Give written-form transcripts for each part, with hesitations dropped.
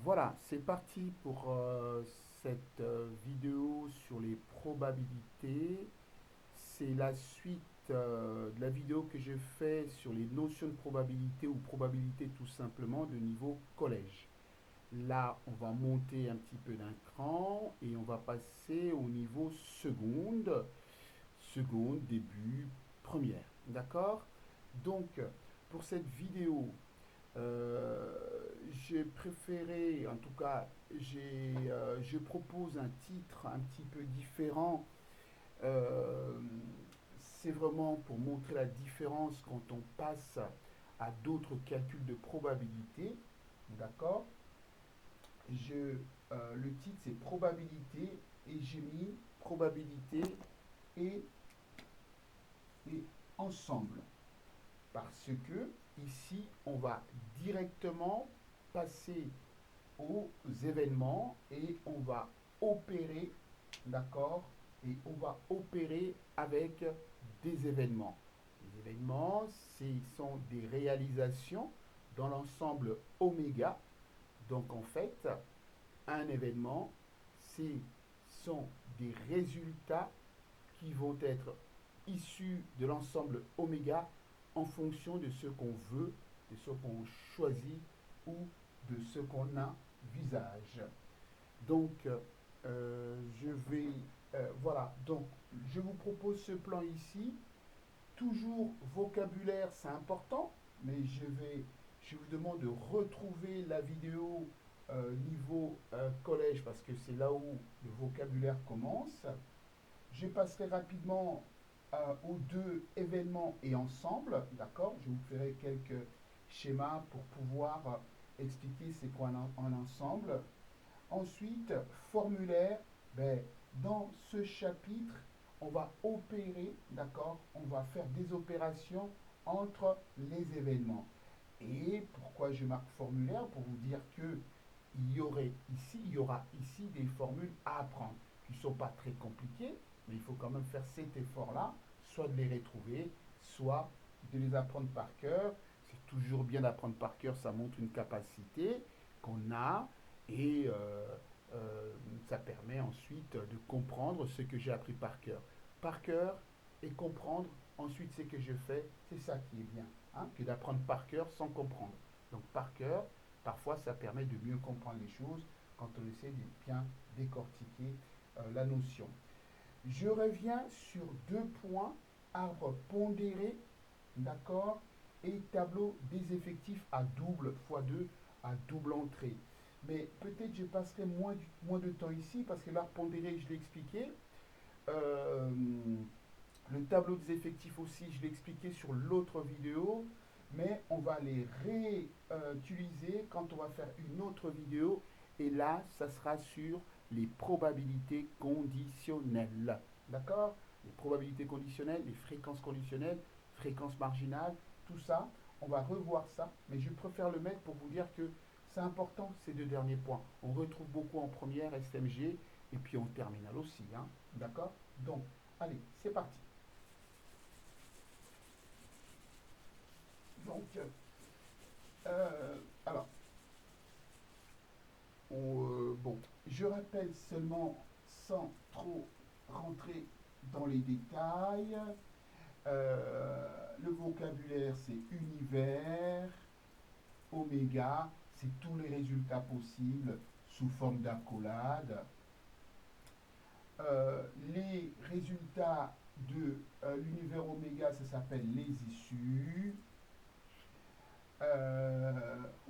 Voilà, c'est parti pour cette vidéo sur les probabilités. C'est la suite de la vidéo que j'ai fait sur les notions de probabilité ou probabilité tout simplement de niveau collège. Là, on va monter un petit peu d'un cran et on va passer au niveau seconde, seconde, début, première. D'accord? Donc, pour cette vidéo, j'ai préféré, en tout cas, je propose un titre un petit peu différent. Euh, c'est vraiment pour montrer la différence quand on passe à d'autres calculs de probabilité. D'accord? je, le titre c'est probabilité et j'ai mis probabilité et, et ensemble. Parce que ici, on va directement passer aux événements et on va opérer, d'accord? Et on va opérer avec des événements. Les événements, ce sont des réalisations dans l'ensemble oméga. Donc en fait, un événement, ce sont des résultats qui vont être issus de l'ensemble oméga en fonction de ce qu'on veut, de ce qu'on choisit ou de ce qu'on envisage. Donc, je vais, voilà, donc je vous propose ce plan ici. Toujours vocabulaire, c'est important, mais je vous demande de retrouver la vidéo niveau collège parce que c'est là où le vocabulaire commence. Je passerai rapidement aux deux événements et ensemble, d'accord? Je vous ferai quelques schémas pour pouvoir expliquer c'est quoi un ensemble. Ensuite, formulaire, ben, dans ce chapitre, on va opérer, d'accord? On va faire des opérations entre les événements. Et pourquoi je marque formulaire? Pour vous dire que il y aura ici des formules à apprendre qui ne sont pas très compliquées, mais il faut quand même faire cet effort-là, soit de les retrouver, soit de les apprendre par cœur. C'est toujours bien d'apprendre par cœur, ça montre une capacité qu'on a et euh, ça permet ensuite de comprendre ce que j'ai appris par cœur. Par cœur et comprendre ensuite ce que je fais, c'est ça qui est bien, hein, que d'apprendre par cœur sans comprendre. Donc par cœur, parfois ça permet de mieux comprendre les choses quand on essaie de bien décortiquer la notion. Je reviens sur deux points, arbre pondéré, d'accord, et tableau des effectifs à double fois 2 à double entrée. Mais peut-être je passerai moins de temps ici parce que l'arbre pondéré, je l'ai expliqué. Euh, le tableau des effectifs aussi, je l'ai expliqué sur l'autre vidéo, mais on va les réutiliser quand on va faire une autre vidéo. Et là, ça sera sur les probabilités conditionnelles. D'accord? Les probabilités conditionnelles, les fréquences conditionnelles, fréquences marginales, tout ça, on va revoir ça. Mais je préfère le mettre pour vous dire que c'est important ces deux derniers points. On retrouve beaucoup en première SMG et puis en terminale aussi. Hein. D'accord? Donc, allez, c'est parti. Donc, alors, bon, je rappelle seulement sans trop rentrer dans les détails. Le vocabulaire, c'est univers, oméga, c'est tous les résultats possibles sous forme d'accolade. Les résultats de l'univers oméga, ça s'appelle les issues.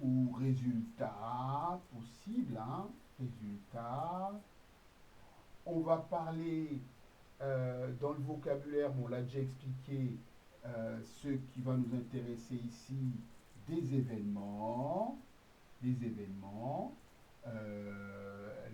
Ou résultat possible, hein, résultat. On va parler dans le vocabulaire, bon, on l'a déjà expliqué, ce qui va nous intéresser ici, des événements, des événements,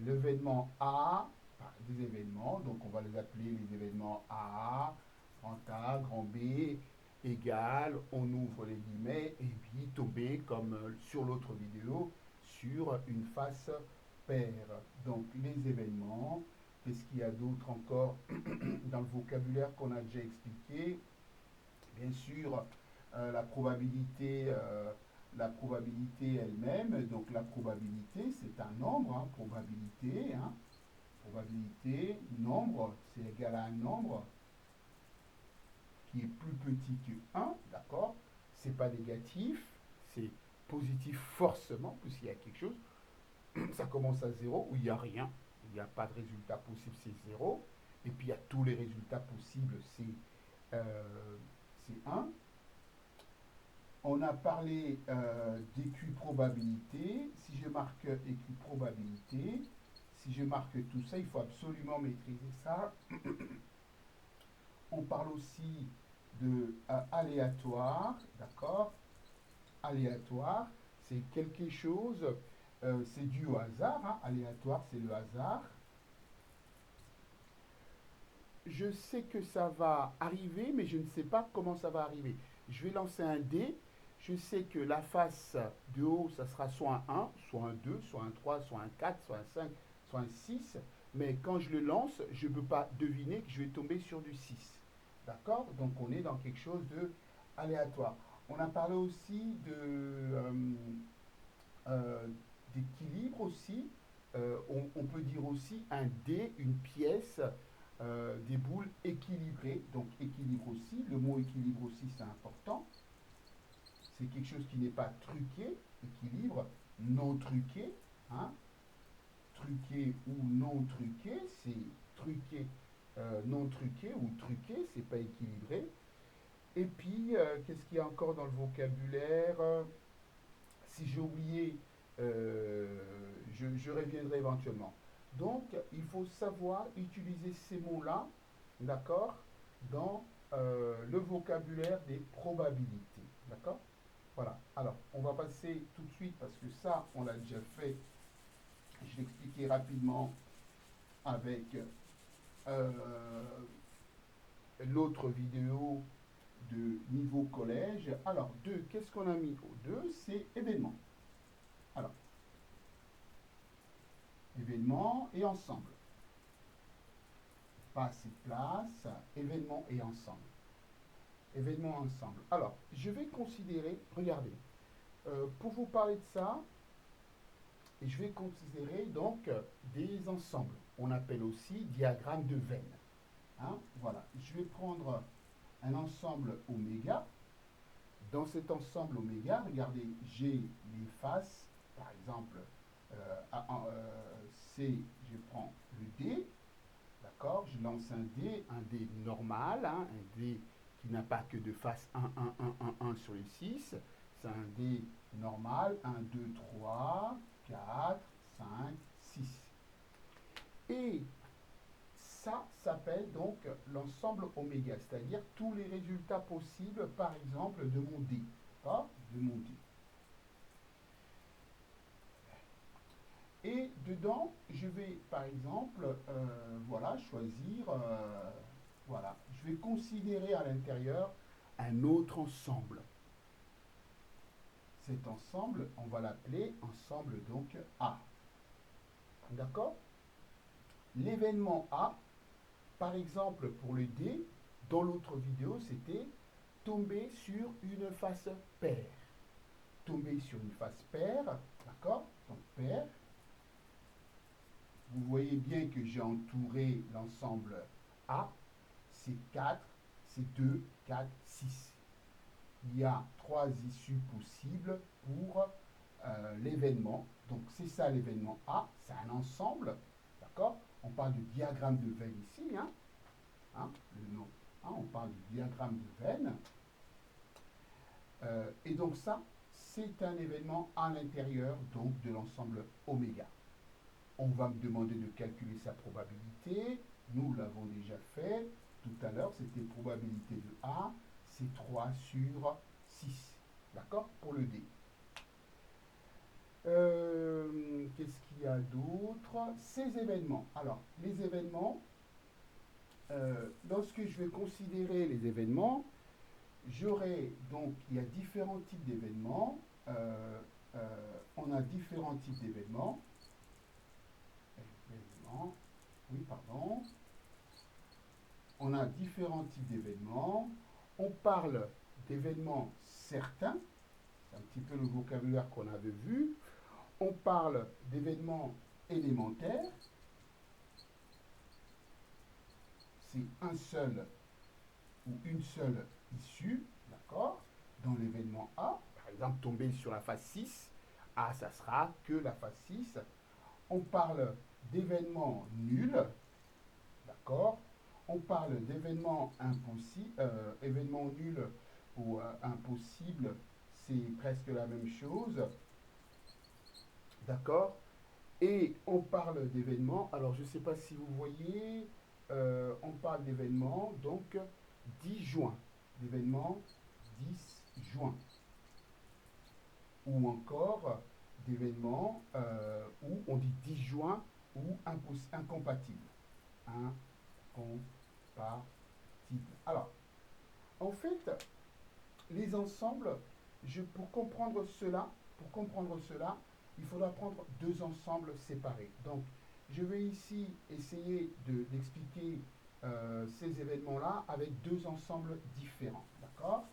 l'événement A, enfin, des événements, donc on va les appeler les événements A, grand B, égal, on ouvre les guillemets, et puis tomber, comme sur l'autre vidéo, sur une face paire. Donc les événements, qu'est-ce qu'il y a d'autre encore dans le vocabulaire qu'on a déjà expliqué? Bien sûr, la probabilité, la probabilité elle-même, donc la probabilité, c'est un nombre, hein, probabilité, hein, probabilité, nombre, c'est égal à un nombre qui est plus petit que un, d'accord? C'est pas négatif, c'est positif forcément, puisqu'il y a quelque chose. Ça commence à zéro, où il n'y a rien, il n'y a pas de résultat possible, c'est zéro. Et puis il y a tous les résultats possibles, euh, c'est 1. On a parlé d'équiprobabilité. Si je marque équiprobabilité, si je marque tout ça, il faut absolument maîtriser ça. On parle aussi de aléatoire, d'accord? Aléatoire, c'est quelque chose, c'est dû au hasard, hein. Aléatoire, c'est le hasard. Je sais que ça va arriver, mais je ne sais pas comment ça va arriver. Je vais lancer un dé. Je sais que la face de haut, ça sera soit un 1, soit un 2, soit un 3, soit un 4, soit un 5, soit un 6. Mais quand je le lance, je ne peux pas deviner que je vais tomber sur du 6. D'accord? Donc on est dans quelque chose de aléatoire. On a parlé aussi euh, d'équilibre aussi. On peut dire aussi un dé, une pièce, des boules équilibrées. Donc équilibre aussi. Le mot équilibre aussi, c'est important. C'est quelque chose qui n'est pas truqué. Équilibre, non truqué. Hein. Truqué ou non truqué, c'est truqué, non truqué ou truqué, c'est pas équilibré. Et puis, qu'est-ce qu'il y a encore dans le vocabulaire? Si j'ai oublié, je reviendrai éventuellement. Donc, il faut savoir utiliser ces mots-là, d'accord, dans le vocabulaire des probabilités, d'accord? Voilà. Alors, on va passer tout de suite, parce que ça, on l'a déjà fait. Je vais expliquer rapidement avec euh, l'autre vidéo de niveau collège. Alors, 2, qu'est-ce qu'on a mis au 2? C'est événement. Alors, événement et ensemble. Pas assez de place, événement et ensemble. Événement ensemble. Alors, je vais considérer, regardez, pour vous parler de ça, je vais considérer donc des ensembles. On appelle aussi diagramme de Venn. Hein, voilà, je vais prendre un ensemble oméga. Dans cet ensemble oméga, regardez, j'ai les faces, par exemple, C, je prends le D, d'accord? Je lance un dé normal, hein, un dé qui n'a pas que de face 1 sur les 6. C'est un dé normal, 1, 2, 3, 4, 5, 6. Et ça s'appelle donc l'ensemble oméga, c'est-à-dire tous les résultats possibles, par exemple, de mon dé. D'accord? De mon dé. Et dedans, je vais, par exemple, voilà, choisir, voilà, je vais considérer à l'intérieur un autre ensemble. Cet ensemble, on va l'appeler ensemble donc A. D'accord? L'événement A, par exemple pour le D, dans l'autre vidéo, c'était tomber sur une face paire. Tomber sur une face paire, d'accord? Donc paire. Vous voyez bien que j'ai entouré l'ensemble A. C'est 4, c'est 2, 4, 6. Il y a 3 issues possibles pour l'événement. Donc c'est ça l'événement A, c'est un ensemble, d'accord? On parle de diagramme de Venn ici, hein? Hein, le nom. Hein, on parle de diagramme de Venn. Et donc ça, c'est un événement à l'intérieur donc de l'ensemble oméga. On va me demander de calculer sa probabilité. Nous l'avons déjà fait. Tout à l'heure, c'était probabilité de A, c'est 3 sur 6. D'accord? Pour le D. Qu'est-ce qu'il y a d'autre? Ces événements. Alors, les événements, lorsque je vais considérer les événements, j'aurai donc, il y a différents types d'événements. On a différents types d'événements. Oui, pardon. On a différents types d'événements. On parle d'événements certains, c'est un petit peu le vocabulaire qu'on avait vu. On parle d'événements élémentaires, c'est un seul ou une seule issue, d'accord, dans l'événement A. Par exemple, tomber sur la phase 6, A, ça sera que la phase 6. On parle d'événements nuls, d'accord. On parle d'événements impossibles, événements nuls ou impossibles, c'est presque la même chose, d'accord. Et on parle d'événements, alors je ne sais pas si vous voyez, on parle d'événements, donc 10 juin, d'événements 10 juin, ou encore d'événements où on dit 10 juin ou incompatible. Incompatible. Alors, en fait, les ensembles, pour comprendre cela, il faudra prendre deux ensembles séparés. Donc, je vais ici essayer d'expliquer ces événements-là avec deux ensembles différents. D'accord?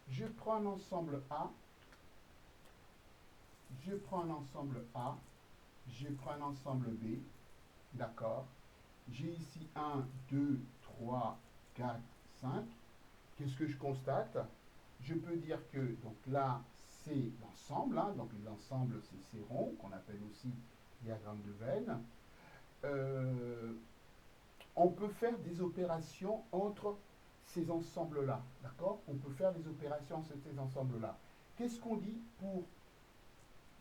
Je prends un ensemble A, je prends un ensemble A, je prends un ensemble B, d'accord? J'ai ici 1, 2, 3, 4, 5. Qu'est-ce que je constate? Je peux dire que donc là, c'est l'ensemble, hein, donc l'ensemble, c'est ces ronds, qu'on appelle aussi diagramme de Venn. Euh, on peut faire des opérations entre ces ensembles-là, d'accord? On peut faire des opérations entre ces ensembles-là. Qu'est-ce qu'on dit pour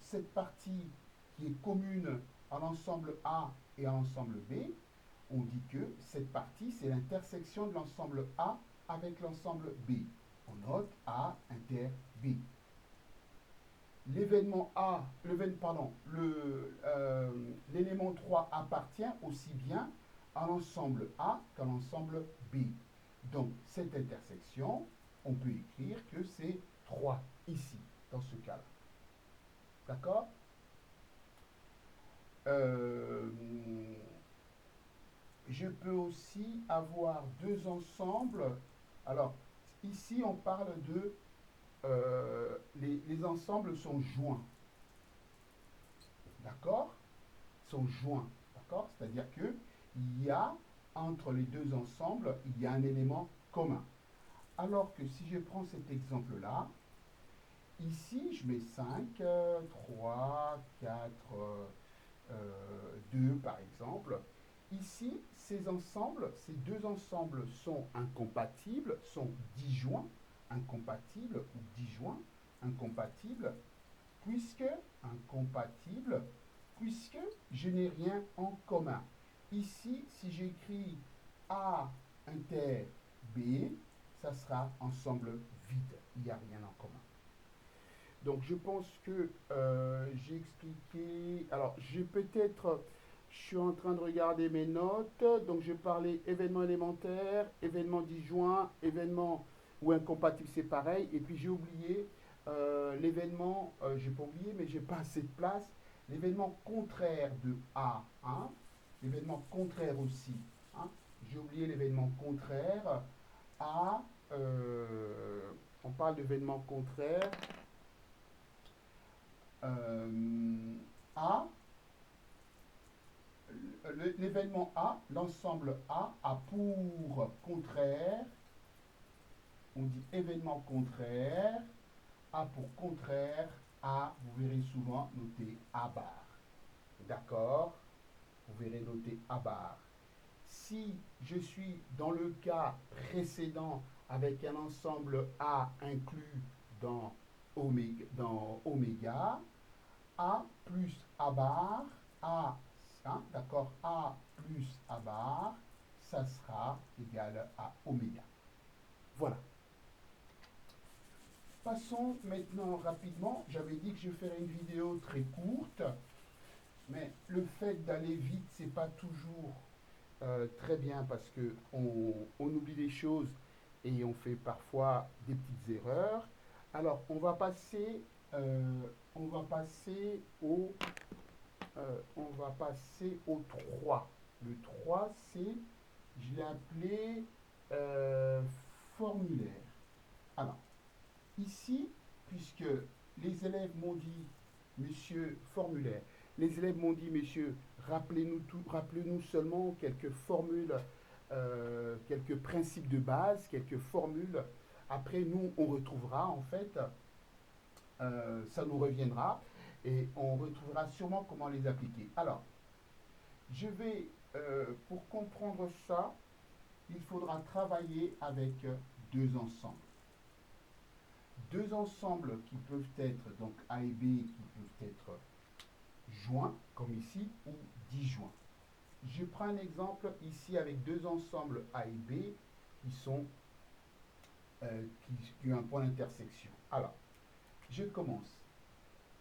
cette partie qui est commune à l'ensemble A et à l'ensemble B? On dit que cette partie, c'est l'intersection de l'ensemble A avec l'ensemble B. On note A inter B. L'événement A, l'élément 3 appartient aussi bien à l'ensemble A qu'à l'ensemble B. Donc, cette intersection, on peut écrire que c'est 3 ici, dans ce cas-là. D'accord? euh, je peux aussi avoir deux ensembles. Alors, ici, on parle de... les ensembles sont joints. D'accord? Sont joints. D'accord? C'est-à-dire que il y a, entre les deux ensembles, il y a un élément commun. Alors que si je prends cet exemple-là, ici, je mets 5, 3, 4, 2 par exemple. Ici, ces deux ensembles sont incompatibles, sont disjoints, incompatibles ou disjoints, incompatibles, puisque, incompatibles, puisque je n'ai rien en commun. Ici, si j'écris A inter B, ça sera ensemble vide, il n'y a rien en commun. Donc je pense que j'ai expliqué. Alors j'ai peut-être. Je suis en train de regarder mes notes. Donc j'ai parlé événement élémentaire, événement disjoint, événement ou incompatible, c'est pareil. Et puis j'ai oublié l'événement, j'ai pas oublié, mais j'ai pas assez de place. L'événement contraire de A, hein, l'événement contraire aussi. Hein. J'ai oublié l'événement contraire à. On parle d'événement contraire A, l'événement A, l'ensemble A pour contraire, on dit événement contraire, A pour contraire, A, vous verrez souvent noté A bar. D'accord? Vous verrez noté A bar. Si je suis dans le cas précédent avec un ensemble A inclus dans oméga, A plus A bar, A, hein, d'accord, A plus A bar, ça sera égal à oméga. Voilà. Passons maintenant rapidement. J'avais dit que je ferais une vidéo très courte, mais le fait d'aller vite, c'est pas toujours très bien parce que on oublie des choses et on fait parfois des petites erreurs. Alors, on va passer au 3. Le 3, c'est Je l'ai appelé euh, formulaire. Alors, ici, puisque les élèves m'ont dit, monsieur, formulaire, les élèves m'ont dit, monsieur, rappelez-nous seulement quelques formules, quelques principes de base, quelques formules. Après, nous, on retrouvera, en fait, ça nous reviendra et on retrouvera sûrement comment les appliquer. Alors, je vais, pour comprendre ça, il faudra travailler avec deux ensembles. Deux ensembles qui peuvent être, donc A et B, qui peuvent être joints, comme ici, ou disjoints. Je prends un exemple ici avec deux ensembles A et B qui sont qui ont un point d'intersection. Alors, je commence.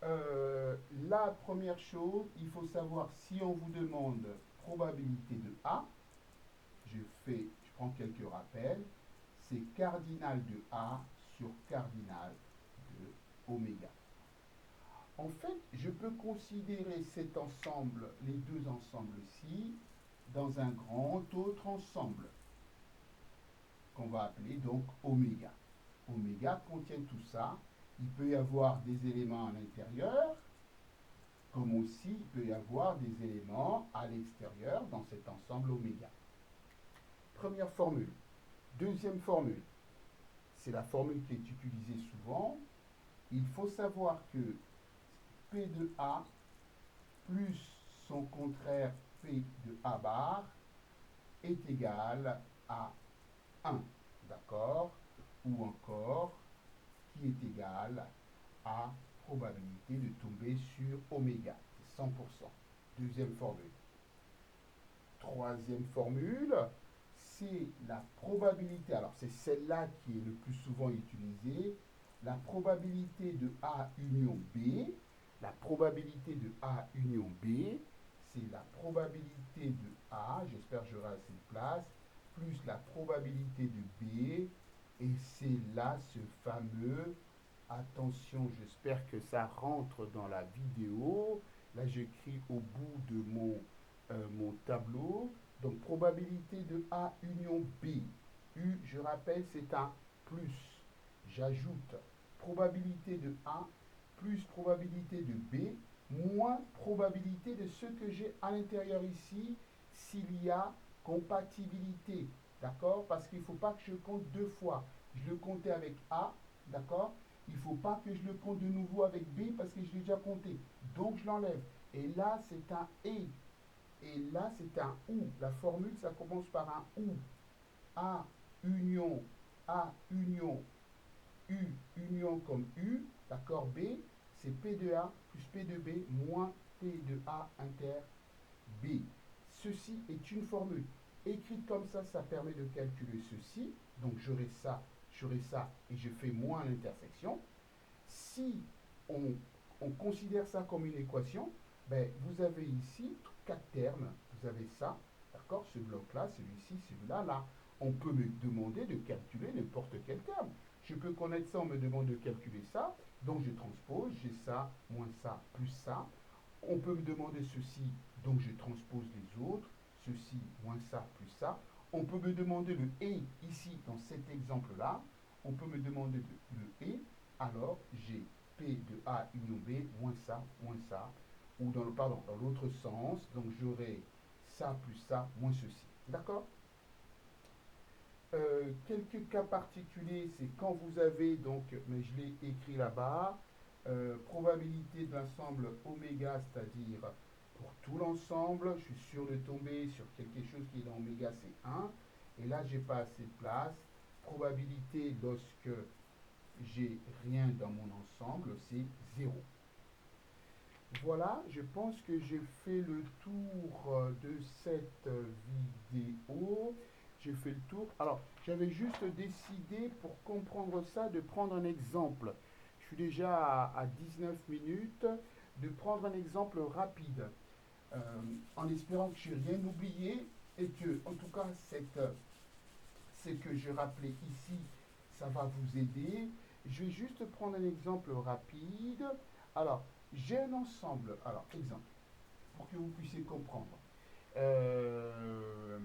La première chose, il faut savoir si on vous demande probabilité de A, je prends quelques rappels, c'est cardinal de A sur cardinal de oméga. En fait, je peux considérer cet ensemble, les deux ensembles-ci, dans un grand autre ensemble, qu'on va appeler donc oméga. Oméga contient tout ça. Il peut y avoir des éléments à l'intérieur, comme aussi il peut y avoir des éléments à l'extérieur dans cet ensemble oméga. Première formule. Deuxième formule, c'est la formule qui est utilisée souvent. Il faut savoir que P de A plus son contraire P de A bar est égal à 1. D'accord? Ou encore, qui est égal à probabilité de tomber sur oméga. C'est 100%. Deuxième formule. Troisième formule, c'est la probabilité, alors c'est celle-là qui est le plus souvent utilisée, la probabilité de A union B. La probabilité de A union B, c'est la probabilité de A, j'espère que j'aurai assez de place, plus la probabilité de B, et c'est là ce fameux, attention, j'espère que ça rentre dans la vidéo, là j'écris au bout de mon tableau. Donc, probabilité de A union B. U, je rappelle, c'est un plus. J'ajoute probabilité de A plus probabilité de B moins probabilité de ce que j'ai à l'intérieur ici s'il y a compatibilité. D'accord? Parce qu'il ne faut pas que je compte deux fois. Je le comptais avec A. D'accord? Il ne faut pas que je le compte de nouveau avec B parce que je l'ai déjà compté. Donc, je l'enlève. Et là, c'est un E. Et là, c'est un OU. La formule, ça commence par un OU. A union, A union, U union comme U, d'accord, B, c'est P de A plus P de B moins P de A inter B. Ceci est une formule. Écrite comme ça permet de calculer ceci. Donc j'aurai ça et je fais moins l'intersection. Si on, on considère ça comme une équation, ben, vous avez ici quatre termes. Vous avez ça, d'accord, ce bloc-là, celui-ci, celui-là, là. On peut me demander de calculer n'importe quel terme. Je peux connaître ça, on me demande de calculer ça. Donc je transpose, j'ai ça, moins ça, plus ça. On peut me demander ceci, donc je transpose les autres. Ceci, moins ça, plus ça. On peut me demander le et ici, dans cet exemple-là. On peut me demander le et alors j'ai P de A union B moins ça, ou dans le, pardon, dans l'autre sens, donc j'aurai ça plus ça moins ceci. D'accord? Quelques cas particuliers, c'est quand vous avez, donc, mais je l'ai écrit là-bas, probabilité de l'ensemble oméga, c'est-à-dire pour tout l'ensemble, je suis sûr de tomber sur quelque chose qui est dans oméga, c'est 1, et là, j'ai pas assez de place. Probabilité lorsque j'ai rien dans mon ensemble, c'est 0. Voilà, je pense que j'ai fait le tour de cette vidéo. J'ai fait le tour. Alors, j'avais juste décidé, pour comprendre ça, de prendre un exemple. Je suis déjà à 19 minutes, de prendre un exemple rapide, euh, en espérant que je n'ai rien oublié et que, en tout cas, ce que je rappelais ici, ça va vous aider. Je vais juste prendre un exemple rapide. Alors, j'ai un ensemble. Alors, exemple, pour que vous puissiez comprendre. Euh,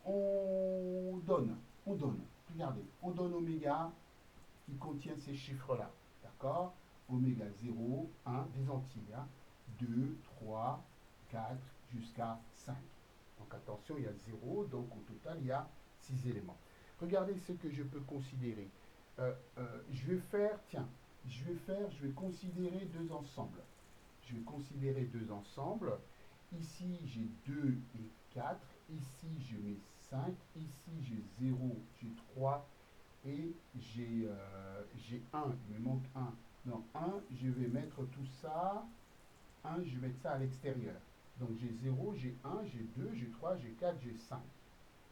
on donne. Regardez, on donne oméga qui contient ces chiffres-là. D'accord? Oméga 0, 1, des entiers. Hein, 2, 3, 4, jusqu'à 5. Donc attention, il y a 0, donc au total, il y a 6 éléments. Regardez ce que je peux considérer. Je vais faire, tiens, je vais considérer deux ensembles. Je vais considérer deux ensembles. Ici, j'ai 2 et 4. Ici, je mets 5. Ici, j'ai 0, j'ai 3 et j'ai 1. Il me manque un. Dans un, je vais mettre tout ça. Un, je vais mettre ça à l'extérieur. Donc j'ai 0, j'ai 1, j'ai 2, j'ai 3, j'ai 4, j'ai 5.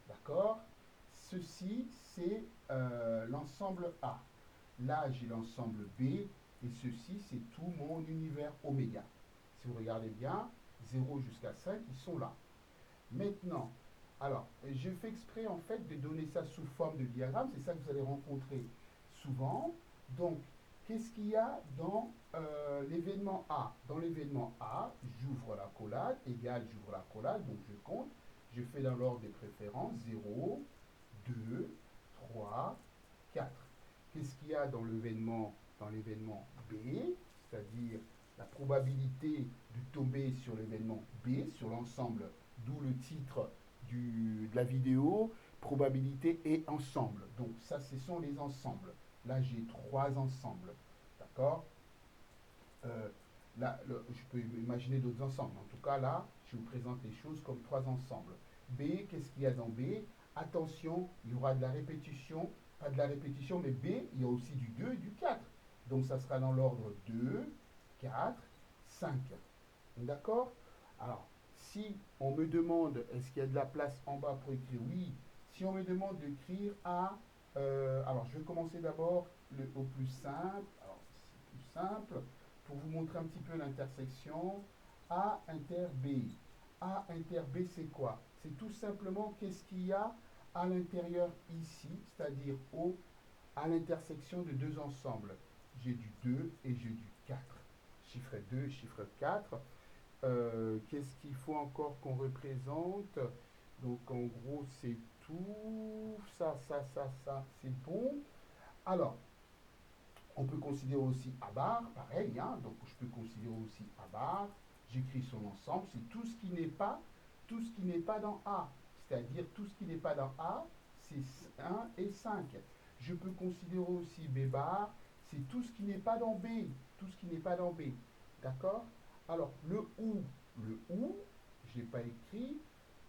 D'accord? Ceci, c'est l'ensemble A. Là, j'ai l'ensemble B. Et ceci, c'est tout mon univers oméga. Si vous regardez bien, 0 jusqu'à 5, ils sont là. Maintenant, alors, je fais exprès en fait de donner ça sous forme de diagramme. C'est ça que vous allez rencontrer souvent. Donc, qu'est-ce qu'il y a dans l'événement A? Dans l'événement A, j'ouvre la collade, égale, j'ouvre la collade, donc je compte. Je fais dans l'ordre des préférences 0, 2, 3, 4. Qu'est-ce qu'il y a dans l'événement B? C'est-à-dire la probabilité de tomber sur l'événement B, sur l'ensemble, d'où le titre de la vidéo, probabilité et ensemble. Donc ça, ce sont les ensembles. Là, j'ai trois ensembles. D'accord? Là, je peux imaginer d'autres ensembles. En tout cas, là, je vous présente les choses comme trois ensembles. B, qu'est-ce qu'il y a dans B? Attention, il y aura de la répétition. Pas de la répétition, mais B, il y a aussi du 2 et du 4. Donc ça sera dans l'ordre 2, 4, 5. D'accord? Alors, si on me demande, est-ce qu'il y a de la place en bas pour écrire? Oui. Si on me demande d'écrire A, alors je vais commencer d'abord au plus simple. Alors, c'est plus simple. Pour vous montrer un petit peu l'intersection, A inter B. A inter B, c'est quoi? C'est tout simplement qu'est-ce qu'il y a à l'intérieur ici, c'est-à-dire à l'intersection de deux ensembles. J'ai du 2 et j'ai du 4. Chiffre 2, chiffre 4. Qu'est-ce qu'il faut encore qu'on représente? Donc en gros, c'est tout. Ça, c'est bon. Alors, on peut considérer aussi A bar, pareil. Hein, donc je peux considérer aussi A bar. J'écris son ensemble. C'est tout ce qui n'est pas dans A. C'est-à-dire tout ce qui n'est pas dans A, c'est 1 et 5. Je peux considérer aussi B bar. C'est tout ce qui n'est pas dans B. Tout ce qui n'est pas dans B. D'accord? Alors, le OU, je n'ai pas écrit.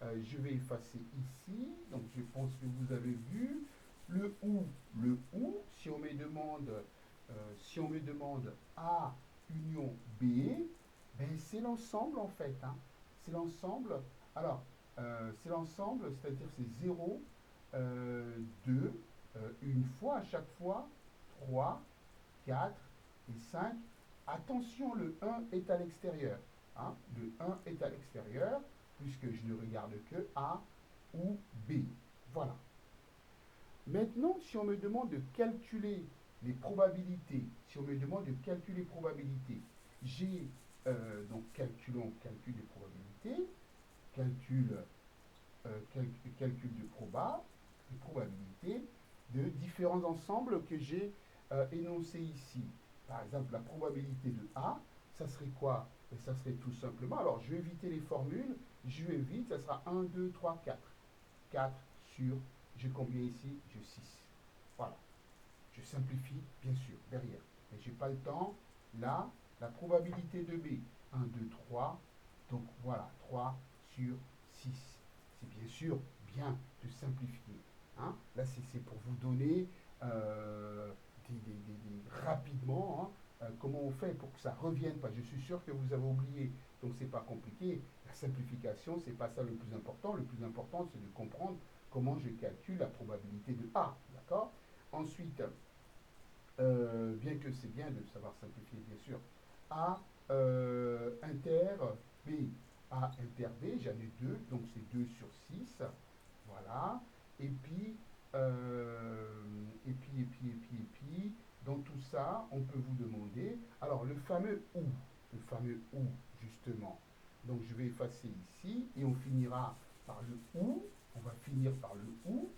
Je vais effacer ici. Donc, je pense que vous avez vu. Le OU, si on me demande A union B, ben c'est l'ensemble en fait. Hein. C'est l'ensemble. Alors, c'est l'ensemble, c'est-à-dire c'est 0, 2, une fois à chaque fois, 3, 4 et 5. Attention, le 1 est à l'extérieur. Hein. Le 1 est à l'extérieur, puisque je ne regarde que A ou B. Voilà. Maintenant, si on me demande de calculer les probabilités, si on me demande de calculer les probabilités, j'ai donc calcul des probabilités, calcul, calcul de des probabilités de différents ensembles que j'ai énoncés ici. Par exemple, la probabilité de A, ça serait quoi? Et ça serait tout simplement, alors je vais éviter les formules, je vais vite, ça sera 1, 2, 3, 4. 4 sur, j'ai combien ici? J'ai 6. Voilà. Je simplifie, bien sûr, derrière. Mais je n'ai pas le temps. Là, la probabilité de B, 1, 2, 3. Donc voilà, 3 sur 6. C'est bien sûr bien de simplifier. Hein. Là, c'est pour vous donner rapidement comment on fait pour que ça revienne pas. Je suis sûr que vous avez oublié, donc c'est pas compliqué. La simplification, c'est pas ça le plus important. Le plus important, c'est de comprendre comment je calcule la probabilité de A. D'accord? Ensuite, bien que c'est bien de savoir simplifier, bien sûr, A inter B. A inter B, j'en ai deux, donc c'est 2 sur 6. Voilà. Et puis, dans tout ça, on peut vous demander, alors le fameux OU, justement. Donc je vais effacer ici et on finira par le OU. On va finir par le ou.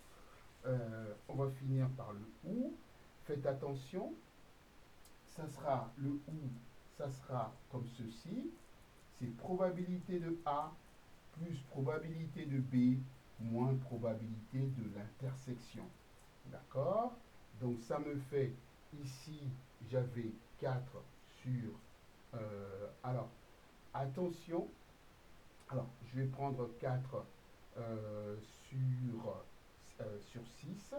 On va finir par le ou. Faites attention, ça sera le ou, ça sera comme ceci. C'est probabilité de A plus probabilité de B moins probabilité de l'intersection. D'accord? Donc ça me fait, ici, j'avais 4 sur... alors, attention, alors je vais prendre 4 sur 6,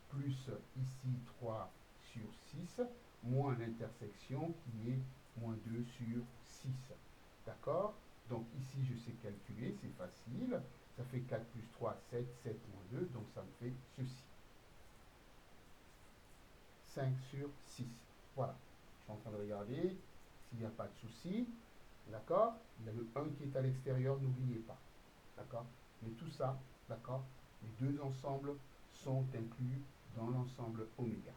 plus ici 3 sur 6, moins l'intersection qui est moins 2 sur 6. D'accord? Donc ici, je sais calculer, c'est facile. Ça fait 4 plus 3, 7, 7 moins 2, donc ça me fait ceci. 5 sur 6. Voilà. Je suis en train de regarder s'il n'y a pas de souci. D'accord? Il y a le 1 qui est à l'extérieur, n'oubliez pas. D'accord? Mais tout ça, d'accord? Les deux ensembles sont inclus dans l'ensemble oméga.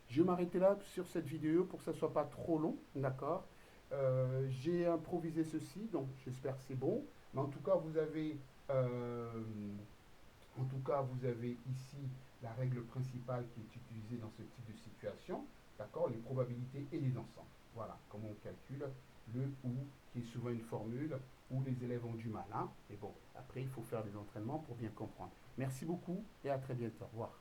Je vais m'arrêter là sur cette vidéo pour que ça ne soit pas trop long, d'accord? J'ai improvisé ceci, donc j'espère que c'est bon. Mais en tout cas, vous avez ici la règle principale qui est utilisée dans ce type de situation, d'accord? Les probabilités et les ensembles. Voilà comment on calcule le ou, qui est souvent une formule où les élèves ont du mal. Hein? Mais bon, après, il faut faire des entraînements pour bien comprendre. Merci beaucoup et à très bientôt. Au revoir.